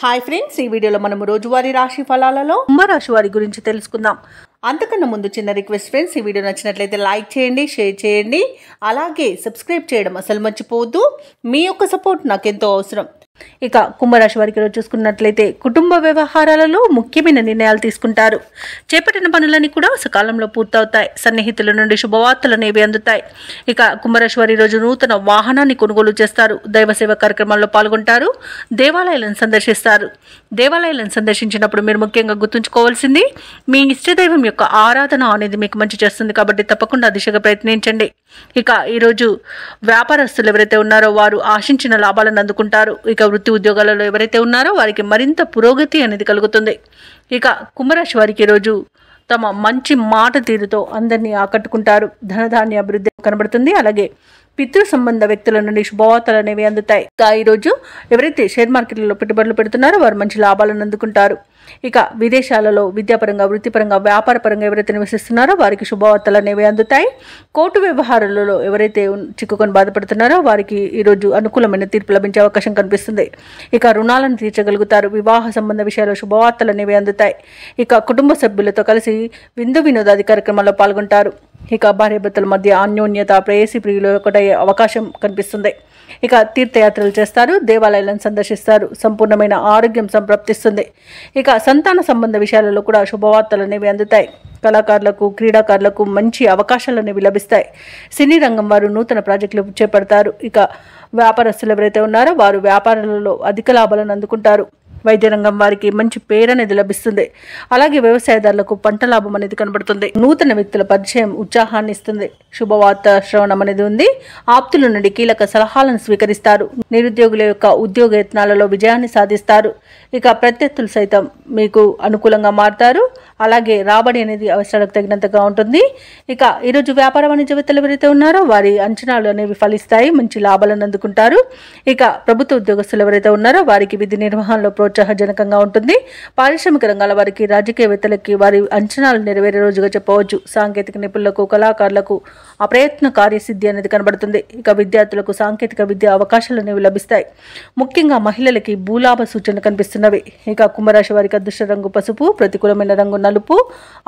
Hi friends, ఈ వీడియోలో మనం రోజువారీ రాశి ఫలాలలో కుంభరాశి వారి గురించి తెలుసుకుందాం. అంతకన్నా ముందు చిన్న రిక్వెస్ట్ ఫ్రెండ్స్, ఈ వీడియో నచ్చినట్లయితే లైక్ చేయండి, షేర్ చేయండి, అలాగే సబ్స్క్రైబ్ చేయడం అసలు మర్చిపోవద్దు. మీ యొక్క సపోర్ట్ నాకెంతో అవసరం. ఇక కుంభరాశి వారికి రోజు చూసుకున్నట్లయితే కుటుంబ వ్యవహారాలలో ముఖ్యమైన నిర్ణయాలు తీసుకుంటారు. చేపట్టిన పనులన్నీ కూడా సకాలంలో పూర్తవుతాయి. సన్నిహితుల నుండి శుభవార్తలు అనేవి అందుతాయి. ఇక కుంభరాశి వారి రోజు నూతన వాహనాన్ని కొనుగోలు చేస్తారు. దైవ సేవ కార్యక్రమాల్లో పాల్గొంటారు. దేవాలయాలను సందర్శిస్తారు. దేవాలయాలను సందర్శించినప్పుడు మీరు ముఖ్యంగా గుర్తుంచుకోవాల్సింది, మీ ఇష్టదైవం యొక్క ఆరాధన అనేది మీకు మంచి చేస్తుంది కాబట్టి తప్పకుండా దిశగా ప్రయత్నించండి. ఇక ఈరోజు వ్యాపారస్తులు ఎవరైతే ఉన్నారో వారు ఆశించిన లాభాలను అందుకుంటారు. ఇక వృత్తి ఉద్యోగాలలో ఎవరైతే ఉన్నారో వారికి మరింత పురోగతి అనేది కలుగుతుంది. ఇక కుంభరాశి వారికి ఈరోజు తమ మంచి మాట తీరుతో అందరినీ ఆకట్టుకుంటారు. ధనధాన్య అభివృద్ధి కనబడుతుంది. అలాగే పితృ సంబంధ వ్యక్తుల నుండి శుభవార్తలు అనేవి అందుతాయి. ఇక ఈరోజు ఎవరైతే షేర్ మార్కెట్లలో పెట్టుబడులు పెడుతున్నారో వారు మంచి లాభాలను అందుకుంటారు. ఇక విదేశాలలో విద్యాపరంగా, వృత్తిపరంగా, వ్యాపారపరంగా ఎవరైతే నివసిస్తున్నారో వారికి శుభవార్తలు అనేవి అందుతాయి. కోర్టు వ్యవహారాలలో ఎవరైతే చిక్కుకొని బాధపడుతున్నారో వారికి ఈరోజు అనుకూలమైన తీర్పు లభించే అవకాశం కనిపిస్తుంది. ఇక రుణాలను తీర్చగలుగుతారు. వివాహ సంబంధ విషయాల్లో శుభవార్తలు అనేవి అందుతాయి. ఇక కుటుంబ సభ్యులతో కలిసి విందు వినోదాది కార్యక్రమాల్లో పాల్గొంటారు. ఇక భార్యాభర్తల మధ్య అన్యోన్యత, ప్రేయసి ప్రియులు ఒకటయ్యే అవకాశం కనిపిస్తుంది. ఇక తీర్థయాత్రలు చేస్తారు. దేవాలయాలను సందర్శిస్తారు. సంపూర్ణమైన ఆరోగ్యం సంప్రాప్తిస్తుంది. ఇక సంతాన సంబంధ విషయాలలో కూడా శుభవార్తలు అనేవి అందుతాయి. కళాకారులకు, క్రీడాకారులకు మంచి అవకాశాలు అనేవి లభిస్తాయి. సినీ రంగం వారు నూతన ప్రాజెక్టులు చేపడతారు. ఇక వ్యాపారస్తులు ఎవరైతే ఉన్నారో వారు వ్యాపారాలలో అధిక లాభాలను అందుకుంటారు. వైద్య రంగం వారికి మంచి పేరు అనేది లభిస్తుంది. అలాగే వ్యవసాయదారులకు పంట లాభం అనేది కనబడుతుంది. నూతన వ్యక్తుల పరిచయం ఉత్సాహాన్ని ఇస్తుంది. శుభవార్త శ్రవణం అనేది ఉంది. ఆప్తుల నుండి కీలక సలహాలను స్వీకరిస్తారు. నిరుద్యోగుల యొక్క ఉద్యోగ యత్నాలలో విజయాన్ని సాధిస్తారు. ఇక ప్రత్యర్థులు సైతం మీకు అనుకూలంగా మారుతారు. అలాగే రాబడి అనేది అవసరాలకు తగినంతగా ఉంటుంది. ఇక ఈరోజు వ్యాపార వాణిజ్యవేత్తలు ఎవరైతే ఉన్నారో వారి అంచనాలు అనేవి ఫలిస్తాయి. మంచి లాభాలను అందుకుంటారు. ఇక ప్రభుత్వ ఉద్యోగస్తులు ఎవరైతే ఉన్నారో వారికి విధి నిర్వహణలో ప్రోత్సాహజనకంగా ఉంటుంది. పారిశ్రామిక రంగాల వారికి, రాజకీయవేత్తలకి వారి అంచనాలు నెరవేరే రోజుగా చెప్పవచ్చు. సాంకేతిక నిపుణులకు, కళాకారులకు అప్రయత్న కార్యసిద్ధి అనేది కనబడుతుంది. ఇక విద్యార్థులకు సాంకేతిక విద్య అవకాశాలు అనేవి లభిస్తాయి. ముఖ్యంగా మహిళలకి భూలాభ సూచన కనిపిస్తున్నవి. ఇక కుంభరాశి వారికి అదృష్ట రంగు పసుపు, ప్రతికూలమైన రంగు నలుపు,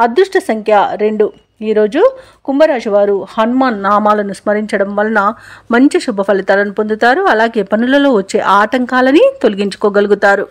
అదృష్ట సంఖ్య 2. ఈరోజు కుంభరాశి వారు హనుమాన్ నామాలను స్మరించడం వలన మంచి శుభ ఫలితాలను పొందుతారు. అలాగే పనులలో వచ్చే ఆటంకాలని తొలగించుకోగలుగుతారు.